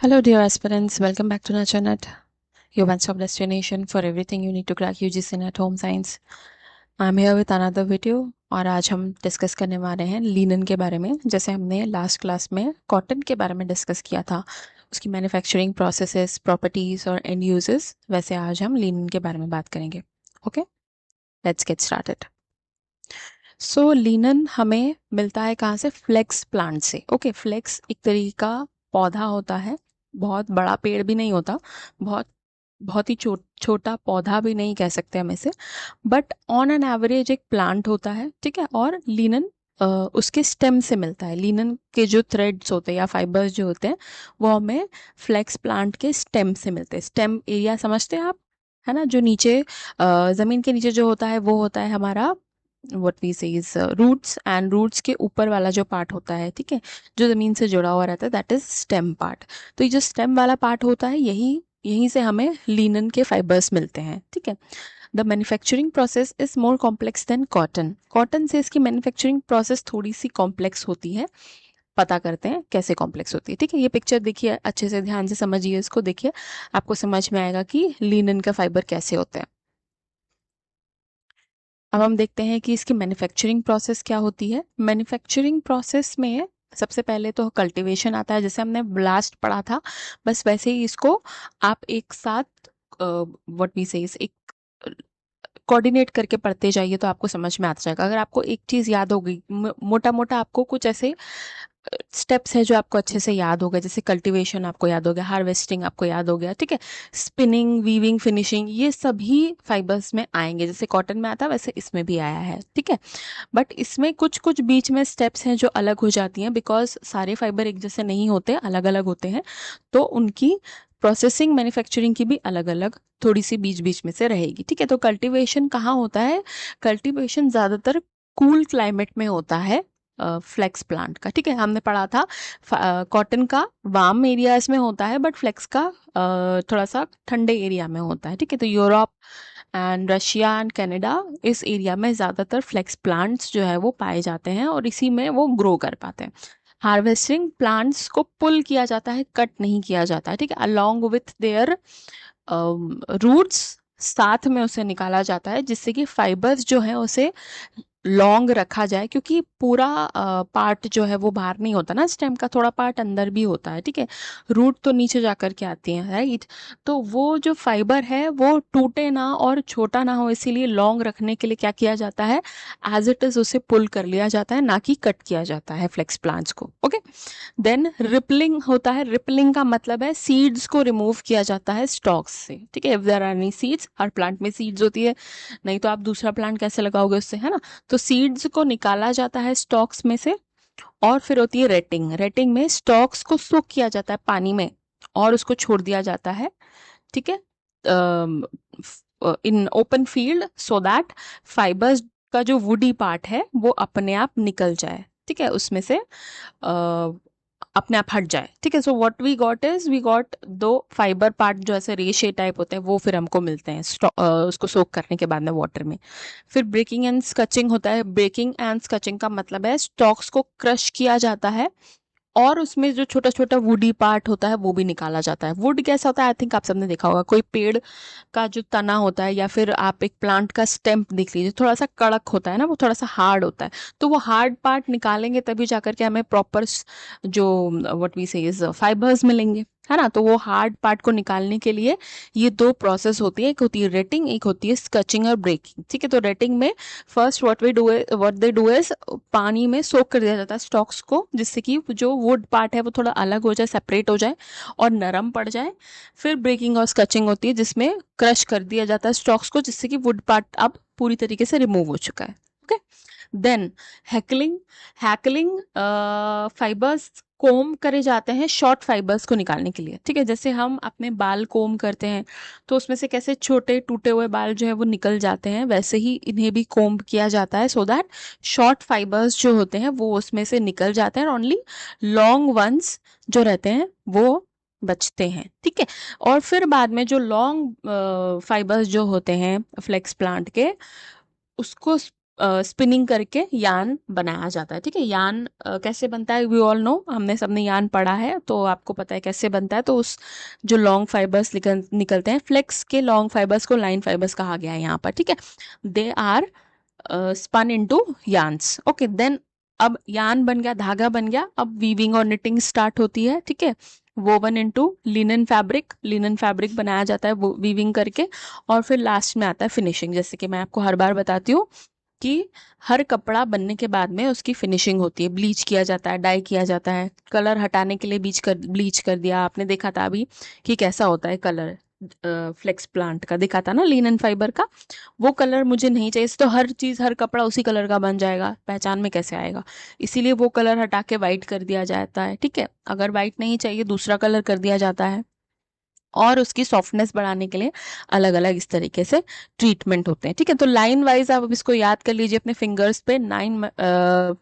Hello, dear aspirants. Welcome back to NurtureNet, your one-stop destination for everything you need to crack UGC Net Home Science. I'm here with another video और आज हम discuss करने वाले हैं linen के बारे में। जैसे हमने लास्ट क्लास में कॉटन के बारे में डिस्कस किया था, उसकी मैन्युफैक्चरिंग प्रोसेसेस, प्रॉपर्टीज और एंड यूजेस, वैसे आज हम लिनन के बारे में बात करेंगे। Okay, let's get started. So linen हमें मिलता है कहाँ से? फ्लेक्स प्लांट से। ओके, फ्लेक्स एक तरीके का पौधा होता है, बहुत बड़ा पेड़ भी नहीं होता, बहुत बहुत ही छोटा पौधा भी नहीं कह सकते हम इसे, बट ऑन एन एवरेज एक प्लांट होता है, ठीक है। और लिनन उसके स्टेम से मिलता है। लिनन के जो थ्रेड्स होते हैं या फाइबर्स जो होते हैं वो हमें फ्लेक्स प्लांट के स्टेम से मिलते हैं। स्टेम एरिया समझते हैं आप, है ना? जो नीचे ज़मीन के नीचे जो होता है वो होता है हमारा व्हाट वी से इज रूट्स, एंड रूट्स के ऊपर वाला जो पार्ट होता है, ठीक है, जो ज़मीन से जुड़ा हुआ रहता है, दैट इज स्टेम पार्ट। तो ये जो स्टेम वाला पार्ट होता है यहीं से हमें लिनन के फाइबर्स मिलते हैं, ठीक है। The manufacturing process is more complex than cotton. Cotton से इसकी मैन्युफैक्चरिंग प्रोसेस थोड़ी सी कॉम्प्लेक्स होती है। पता करते हैं कैसे कॉम्प्लेक्स होती है, ठीक है। ये पिक्चर देखिए, अच्छे से ध्यान से समझिए इसको, देखिए आपको समझ में आएगा कि लिनन का फाइबर कैसे होते हैं। अब हम देखते हैं कि इसकी मैन्युफैक्चरिंग प्रोसेस क्या होती है। मैन्युफैक्चरिंग प्रोसेस में सबसे पहले तो कल्टीवेशन आता है, जैसे हमने ब्लास्ट पढ़ा था, बस वैसे ही इसको आप एक साथ व्हाट वी से एक कोऑर्डिनेट करके पढ़ते जाइए तो आपको समझ में आता जाएगा। अगर आपको एक चीज़ याद हो गई, मोटा मोटा आपको कुछ ऐसे स्टेप्स है जो आपको अच्छे से याद हो गए, जैसे कल्टीवेशन आपको याद हो गया, हार्वेस्टिंग आपको याद हो गया, ठीक है, स्पिनिंग, वीविंग, फिनिशिंग, ये सभी फाइबर्स में आएंगे। जैसे कॉटन में आता है वैसे इसमें भी आया है, ठीक है। बट इसमें कुछ कुछ बीच में स्टेप्स हैं जो अलग हो जाती हैं, बिकॉज सारे फाइबर एक जैसे नहीं होते, अलग अलग होते हैं, तो उनकी प्रोसेसिंग, मैन्युफैक्चरिंग की भी अलग अलग थोड़ी सी बीच बीच में से रहेगी, ठीक है। तो कल्टीवेशन कहाँ होता है? कल्टीवेशन ज़्यादातर कूल क्लाइमेट में होता है, फ्लेक्स प्लांट का, ठीक है। हमने पढ़ा था कॉटन का वार्म एरियाज में होता है, बट फ्लेक्स का थोड़ा सा ठंडे एरिया में होता है, ठीक है। तो Europe and Russia and Canada, इस एरिया में ज़्यादातर फ्लेक्स प्लांट्स जो है वो पाए जाते हैं और इसी में वो ग्रो कर पाते हैं। हार्वेस्टिंग, प्लांट्स को पुल किया जाता है, कट नहीं किया जाता है, ठीक है। अलॉन्ग विथ देयर रूट्स, साथ में उसे निकाला जाता है, जिससे कि फाइबर्स जो है उसे लॉन्ग रखा जाए, क्योंकि पूरा पार्ट जो है वो बाहर नहीं होता ना, स्टेम का थोड़ा पार्ट अंदर भी होता है, ठीक है। रूट तो नीचे जाकर के आती हैं, राइट। तो वो जो फाइबर है वो टूटे ना और छोटा ना हो, इसीलिए लॉन्ग रखने के लिए क्या किया जाता है, एज इट इज उसे पुल कर लिया जाता है, ना कि कट किया जाता है फ्लेक्स प्लांट्स को। ओके, देन रिपलिंग होता है। रिपलिंग का मतलब है सीड्स को रिमूव किया जाता है स्टॉक्स से, ठीक है। If there are any seeds, हर प्लांट में सीड्स होती है, नहीं तो आप दूसरा प्लांट कैसे लगाओगे उससे, है ना। तो सीड्स को निकाला जाता है स्टॉक्स में से। और फिर होती है रेटिंग। रेटिंग में स्टॉक्स को सोक किया जाता है पानी में और उसको छोड़ दिया जाता है, ठीक है, in open field, so that fibres का जो वुडी पार्ट है वो अपने आप निकल जाए, ठीक है, उसमें से अपने आप हट जाए, ठीक है। So what we got is, we got दो फाइबर पार्ट जो ऐसे रेशे टाइप होते हैं, वो फिर हमको मिलते हैं उसको सोक करने के बाद में वाटर में। फिर ब्रेकिंग एंड स्कचिंग होता है। ब्रेकिंग एंड स्कचिंग का मतलब है स्टॉक्स को क्रश किया जाता है और उसमें जो छोटा छोटा वुडी पार्ट होता है वो भी निकाला जाता है। वुड कैसा होता है? आई थिंक आप सबने देखा होगा, कोई पेड़ का जो तना होता है या फिर आप एक प्लांट का स्टेम देख लीजिए, थोड़ा सा कड़क होता है ना, वो थोड़ा सा हार्ड होता है। तो वो हार्ड पार्ट निकालेंगे तभी जाकर के हमें प्रॉपर जो व्हाट वी से इज फाइबर्स मिलेंगे, है ना। तो वो हार्ड पार्ट को निकालने के लिए ये दो प्रोसेस होती है, एक होती है रेटिंग, एक होती है स्कचिंग और ब्रेकिंग, ठीक है। तो रेटिंग में first what they do is, पानी में सोक कर दिया जाता है स्टॉक्स को, जिससे कि जो वुड पार्ट है वो थोड़ा अलग हो जाए, सेपरेट हो जाए और नरम पड़ जाए। फिर ब्रेकिंग और स्कचिंग होती है, जिसमें क्रश कर दिया जाता है स्टॉक्स को, जिससे कि वुड पार्ट अब पूरी तरीके से रिमूव हो चुका है। Okay, then hackling. Hackling, fibres comb करे जाते हैं शॉर्ट फाइबर्स को निकालने के लिए, ठीक है। जैसे हम अपने बाल कोम करते हैं तो उसमें से कैसे छोटे टूटे हुए बाल जो है वो निकल जाते हैं, वैसे ही इन्हें भी कोम्ब किया जाता है, सो दैट शॉर्ट फाइबर्स जो होते हैं वो उसमें से निकल जाते हैं और ओनली लॉन्ग वंस जो रहते हैं वो बचते हैं, ठीक है। और फिर बाद में जो लॉन्ग फाइबर्स जो होते हैं फ्लेक्स प्लांट के, उसको स्पिनिंग करके यान बनाया जाता है। ठीक है, यान कैसे बनता है, वी ऑल नो, हमने सबने यान पढ़ा है तो आपको पता है कैसे बनता है। तो उस जो लॉन्ग फाइबर्स निकलते हैं, फ्लेक्स के लॉन्ग फाइबर्स को लाइन फाइबर्स कहा गया है यहाँ पर। ठीक है, they are spun into yarns. Okay, then अब यान बन गया, धागा बन गया, अब वीविंग और निटिंग स्टार्ट होती है। ठीक है, woven into linen fabric, linen fabric बनाया जाता है वो वीविंग करके, और फिर लास्ट में आता है फिनिशिंग। जैसे कि मैं आपको हर बार बताती हूँ कि हर कपड़ा बनने के बाद में उसकी फिनिशिंग होती है, ब्लीच किया जाता है, डाई किया जाता है, कलर हटाने के लिए ब्लीच कर दिया। आपने देखा था अभी कि कैसा होता है कलर, फ्लेक्स प्लांट का दिखा था ना, लिनन फाइबर का। वो कलर मुझे नहीं चाहिए, तो हर चीज हर कपड़ा उसी कलर का बन जाएगा, पहचान में कैसे आएगा? इसीलिए वो कलर हटा के वाइट कर दिया जाता है। ठीक है, अगर वाइट नहीं चाहिए दूसरा कलर कर दिया जाता है, और उसकी सॉफ्टनेस बढ़ाने के लिए अलग अलग इस तरीके से ट्रीटमेंट होते हैं। ठीक है, तो लाइन वाइज आप अब इसको याद कर लीजिए अपने फिंगर्स पे। 9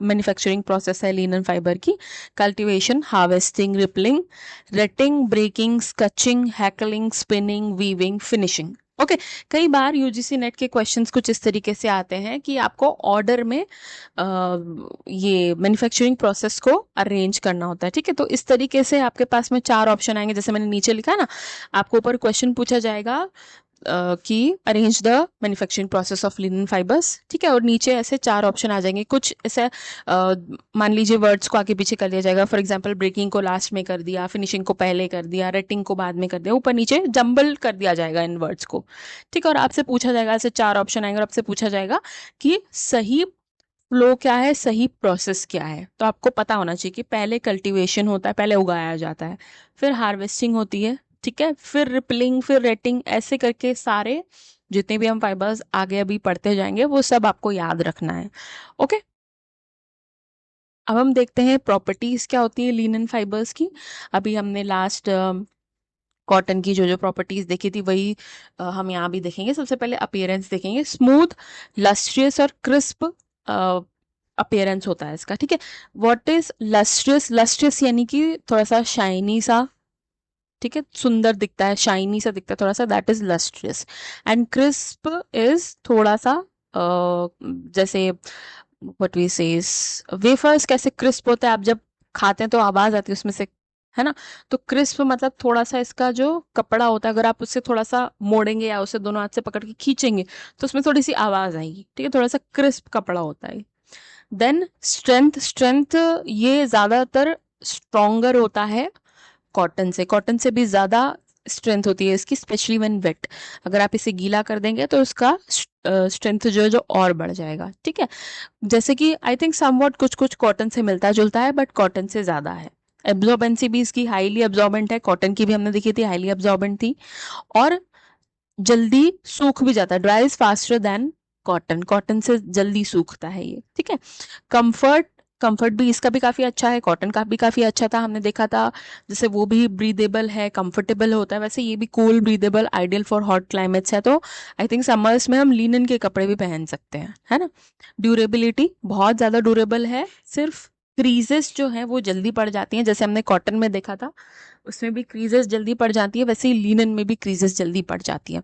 मैन्युफैक्चरिंग प्रोसेस है लिनन फाइबर की: cultivation, harvesting, rippling, retting, breaking, scutching, hackling, spinning, weaving, finishing. Okay, कई बार यूजीसी नेट के क्वेश्चंस कुछ इस तरीके से आते हैं कि आपको ऑर्डर में ये मैन्युफैक्चरिंग प्रोसेस को अरेंज करना होता है। ठीक है, तो इस तरीके से आपके पास में 4 ऑप्शन आएंगे, जैसे मैंने नीचे लिखा है ना, आपको ऊपर क्वेश्चन पूछा जाएगा कि arrange the manufacturing process of linen fibres. ठीक है, और नीचे ऐसे 4 ऑप्शन आ जाएंगे। कुछ ऐसे मान लीजिए वर्ड्स को आगे पीछे कर दिया जाएगा, फॉर एग्जांपल ब्रेकिंग को लास्ट में कर दिया, फिनिशिंग को पहले कर दिया, रेटिंग को बाद में कर दिया, ऊपर नीचे जंबल कर दिया जाएगा इन वर्ड्स को। ठीक है, और आपसे पूछा जाएगा, ऐसे 4 ऑप्शन आएंगे और आपसे पूछा जाएगा कि सही फ्लो क्या है, सही प्रोसेस क्या है। तो आपको पता होना चाहिए कि पहले कल्टीवेशन होता है, पहले उगाया जाता है, फिर हार्वेस्टिंग होती है। ठीक है, फिर रिपलिंग, फिर रेटिंग, ऐसे करके सारे जितने भी हम फाइबर्स आगे अभी पढ़ते जाएंगे वो सब आपको याद रखना है। ओके, अब हम देखते हैं प्रॉपर्टीज क्या होती है लिनन फाइबर्स की। अभी हमने लास्ट कॉटन की जो जो प्रॉपर्टीज देखी थी वही हम यहाँ भी देखेंगे। सबसे पहले अपीयरेंस देखेंगे, स्मूथ, लस्ट्रियस और क्रिस्प अपीयरेंस होता है इसका। ठीक है, व्हाट इज लस्ट्रियस? लस्ट्रियस यानी कि थोड़ा सा शाइनी सा, ठीक है, सुंदर दिखता है, शाइनी सा दिखता है थोड़ा सा, that is lustrous. And crisp is थोड़ा सा जैसे व्हाट वी सेज, वेफर्स कैसे क्रिस्प होता है, आप जब खाते हैं तो आवाज आती है उसमें से, है ना? तो क्रिस्प मतलब थोड़ा सा इसका जो कपड़ा होता है, अगर आप उससे थोड़ा सा मोड़ेंगे या उसे दोनों हाथ से पकड़ के खींचेंगे तो उसमें थोड़ी सी आवाज आएगी। ठीक है, थोड़ा सा क्रिस्प कपड़ा होता है। देन स्ट्रेंथ, स्ट्रेंथ ये ज्यादातर स्ट्रोंगर होता है कॉटन से, कॉटन से भी ज्यादा स्ट्रेंथ होती है इसकी, स्पेशली व्हेन वेट। अगर आप इसे गीला कर देंगे तो उसका स्ट्रेंथ जो है जो और बढ़ जाएगा। ठीक है, जैसे कि आई थिंक समवॉट कुछ कुछ कॉटन से मिलता जुलता है, बट कॉटन से ज्यादा है। एब्जॉर्बेंसी भी इसकी हाईली एब्जॉर्बेंट है, कॉटन की भी हमने देखी थी हाईली एब्जॉर्बेंट थी, और जल्दी सूख भी जाता है, ड्राइज फास्टर देन कॉटन, कॉटन से जल्दी सूखता है ये। ठीक है, कंफर्ट, कंफर्ट भी इसका भी काफी अच्छा है, कॉटन का भी काफी अच्छा था, हमने देखा था। जैसे वो भी ब्रीदेबल है, कंफर्टेबल होता है, वैसे ये भी cool, breathable, ideal for hot climates है। तो आई थिंक समर्स में हम लिनन के कपड़े भी पहन सकते हैं, है ना? ड्यूरेबिलिटी, बहुत ज्यादा ड्यूरेबल है, सिर्फ क्रीजेस जो है वो जल्दी पड़ जाती हैं, जैसे हमने कॉटन में देखा था उसमें भी क्रीजेस जल्दी पड़ जाती है, वैसे ही लिनन में भी क्रीजेस जल्दी पड़ जाती है।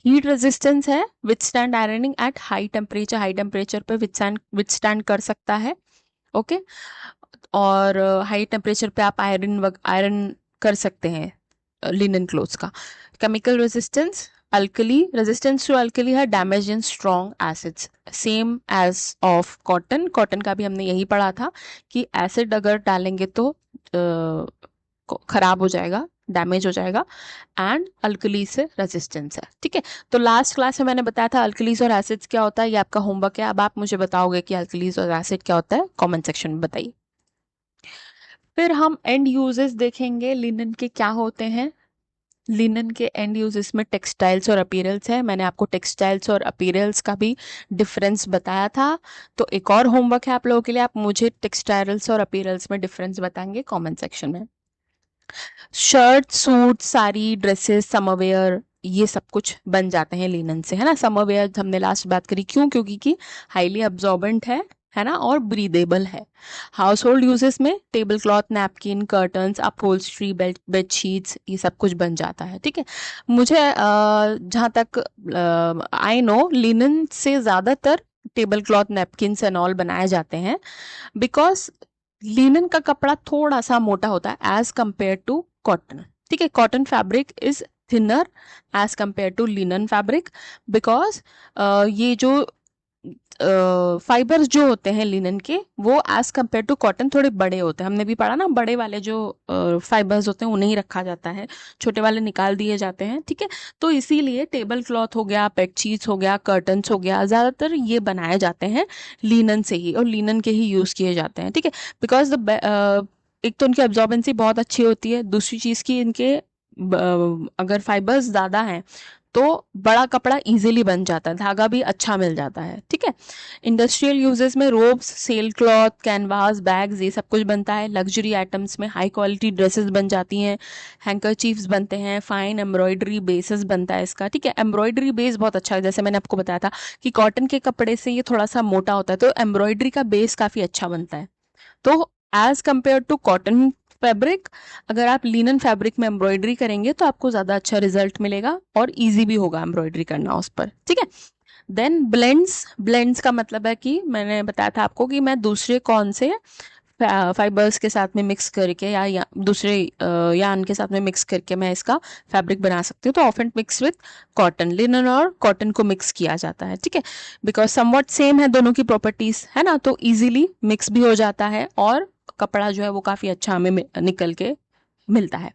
हीट रेजिस्टेंस है, withstand ironing at high temperature, high temperature पे विथस्टैंड कर सकता है। ओके, और हाई टेम्परेचर पे आप आयरन आयरन कर सकते हैं लिनन क्लोथ्स का। Chemical resistance, alkali, resistance to alkali है, damage in strong acids, same as of cotton, cotton का भी हमने यही पढ़ा था कि एसिड अगर डालेंगे तो खराब हो जाएगा, डैमेज हो जाएगा, एंड अल्कली से रेजिस्टेंस है। ठीक है, तो लास्ट क्लास में मैंने बताया था अल्कलीज और एसिड्स क्या होता है, ये आपका होमवर्क है। अब आप मुझे बताओगे कि अल्कलीज और एसिड क्या होता है, कमेंट सेक्शन में बताइए। फिर हम एंड यूजेस देखेंगे लिनन के क्या होते हैं। लिनन के एंड यूजेस में टेक्सटाइल्स और अपीयरल्स है, मैंने आपको टेक्सटाइल्स और अपीयरल्स का भी डिफरेंस बताया था। तो एक और होमवर्क है आप लोगों के लिए, आप मुझे टेक्सटाइल्स और अपीयरल्स में डिफरेंस बताएंगे कमेंट सेक्शन में। शर्ट, सूट, साड़ी, ड्रेसेस, समरवेयर, ये सब कुछ बन जाते हैं लिनन से, है ना? समरवेयर हमने लास्ट बात करी, क्यों? क्योंकि कि हाईली अब्जॉर्बेंट है ना, और ब्रीदेबल है। हाउस होल्ड यूजेस में table cloth, napkin, curtains, upholstery, bed sheets, ये सब कुछ बन जाता है। ठीक है, मुझे जहाँ तक आई नो लिनन से ज्यादातर table cloth, napkins and all बनाए जाते हैं, बिकॉज लिनन का कपड़ा थोड़ा सा मोटा होता है एज कंपेयर टू कॉटन। ठीक है, cotton fabric is thinner as compare to linen fabric, because ये जो फाइबर्स जो होते हैं लिनन के, वो एज कंपेयर टू कॉटन थोड़े बड़े होते हैं। हमने भी पढ़ा ना, बड़े वाले जो फाइबर्स होते हैं उन्हें ही रखा जाता है, छोटे वाले निकाल दिए जाते हैं। ठीक है, तो इसीलिए टेबल क्लॉथ हो गया, बेडशीट्स हो गया, कर्टन्स हो गया, ज़्यादातर ये बनाए जाते हैं लिनन से ही, और लिनन के ही यूज़ किए जाते हैं। ठीक है, बिकॉज एक तो उनकी एब्जॉर्बेंसी बहुत अच्छी होती है, दूसरी चीज़ की इनके अगर फाइबर्स ज़्यादा हैं तो बड़ा कपड़ा इजीली बन जाता है, धागा भी अच्छा मिल जाता है। ठीक है, इंडस्ट्रियल यूजेस में robes, sail cloth, canvas, bags, ये सब कुछ बनता है। लग्जरी आइटम्स में हाई क्वालिटी ड्रेसेस बन जाती हैं, हैंकरचीफ्स बनते हैं, फाइन एम्ब्रॉयडरी बेसेस बनता है इसका। ठीक है, एम्ब्रॉयडरी बेस बहुत अच्छा है, जैसे मैंने आपको बताया था कि कॉटन के कपड़े से ये थोड़ा सा मोटा होता है, तो एम्ब्रॉयडरी का बेस काफ़ी अच्छा बनता है। तो as compare to cotton fabric, अगर आप लिनन फैब्रिक में एम्ब्रॉयडरी करेंगे तो आपको ज़्यादा अच्छा रिजल्ट मिलेगा और इजी भी होगा एम्ब्रॉयडरी करना उस पर। ठीक है, देन ब्लेंड्स का मतलब है कि मैंने बताया था आपको कि मैं दूसरे कौन से फाइबर्स के साथ में मिक्स करके या दूसरे यार्न के साथ में मिक्स करके मैं इसका फैब्रिक बना सकती हूँ। तो often mix with cotton, linen और कॉटन को मिक्स किया जाता है। ठीक है, बिकॉज समवट सेम है दोनों की प्रॉपर्टीज, है ना, तो इजीली मिक्स भी हो जाता है और कपड़ा जो है वो काफ़ी अच्छा हमें निकल के मिलता है।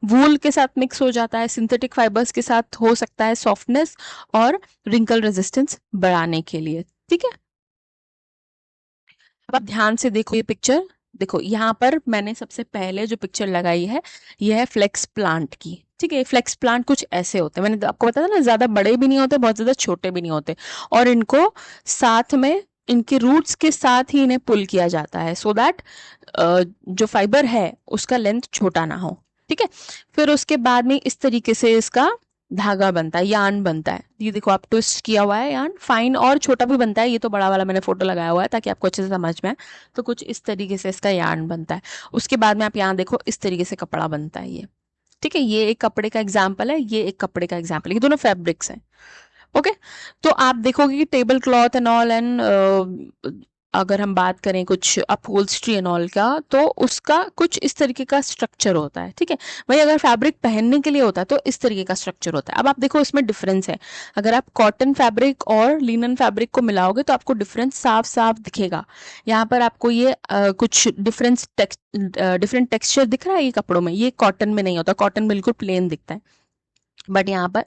वूल के साथ मिक्स हो जाता है, सिंथेटिक फाइबर्स के साथ हो सकता है सॉफ्टनेस और रिंकल रेजिस्टेंस बढ़ाने के लिए। ठीक है, अब आप ध्यान से देखो ये पिक्चर। देखो यहाँ पर मैंने सबसे पहले जो पिक्चर लगाई है यह है फ्लेक्स प्लांट की। ठीक है, फ्लेक्स प्लांट कुछ ऐसे होते हैं, मैंने आपको बताया था ना, ज्यादा बड़े भी नहीं होते, बहुत ज्यादा छोटे भी नहीं होते, और इनको साथ में इनके रूट्स के साथ ही इन्हें पुल किया जाता है सो दैट जो फाइबर है उसका लेंथ छोटा ना हो। ठीक है, फिर उसके बाद में इस तरीके से इसका धागा बनता है, यार्न बनता है। ये देखो आप ट्विस्ट किया हुआ है यार्न, फाइन और छोटा भी बनता है, ये तो बड़ा वाला मैंने फोटो लगाया हुआ है ताकि आपको अच्छे से समझ में आए। तो कुछ इस तरीके से इसका यार्न बनता है। उसके बाद में आप यहाँ देखो इस तरीके से कपड़ा बनता है ये। ठीक है, ये एक कपड़े का एग्जाम्पल है, ये एक कपड़े का एग्जाम्पल है, ये दोनों फैब्रिक्स हैं। ओके, तो आप देखोगे कि table cloth and all and अगर हम बात करें कुछ अपहोल्स्ट्री एंड ऑल का, तो उसका कुछ इस तरीके का स्ट्रक्चर होता है। ठीक है, वही अगर फैब्रिक पहनने के लिए होता है तो इस तरीके का स्ट्रक्चर होता है। अब आप देखो इसमें डिफरेंस है, अगर आप कॉटन फैब्रिक और लिनन फैब्रिक को मिलाओगे तो आपको डिफरेंस साफ साफ दिखेगा। यहाँ पर आपको ये कुछ डिफरेंट टेक्सचर दिख रहा है ये कपड़ों में, ये कॉटन में नहीं होता, कॉटन बिल्कुल प्लेन दिखता है, बट यहाँ पर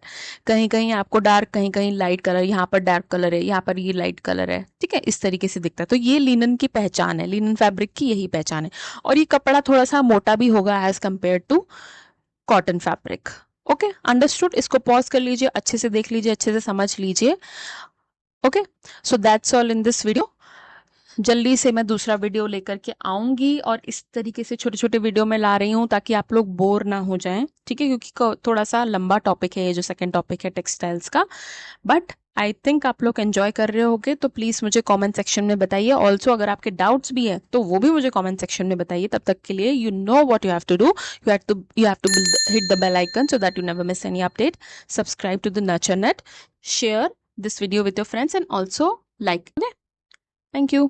कहीं कहीं आपको डार्क, कहीं कहीं लाइट कलर, यहाँ पर डार्क कलर है, यहाँ पर ये लाइट कलर है। ठीक है, इस तरीके से दिखता है। तो ये लिनन की पहचान है, लिनन फैब्रिक की यही पहचान है, और ये कपड़ा थोड़ा सा मोटा भी होगा as compare to cotton fabric. Okay, understood. इसको पॉज कर लीजिए, अच्छे से देख लीजिए, अच्छे से समझ लीजिए। Okay, so that's all in this video. जल्दी से मैं दूसरा वीडियो लेकर के आऊंगी, और इस तरीके से छोटे छोटे वीडियो में ला रही हूँ ताकि आप लोग बोर ना हो जाएं। ठीक है, क्योंकि थोड़ा सा लंबा टॉपिक है ये जो सेकंड टॉपिक है टेक्सटाइल्स का, बट आई थिंक आप लोग एंजॉय कर रहे होगे। तो प्लीज़ मुझे कमेंट सेक्शन में बताइए। ऑल्सो अगर आपके डाउट्स भी हैं तो वो भी मुझे कमेंट सेक्शन में बताइए। तब तक के लिए you know what you have to do, you have to hit the bell icon so that you never miss any update. Subscribe to the Nurture Net, share this video with your friends, and also like. Okay, thank you.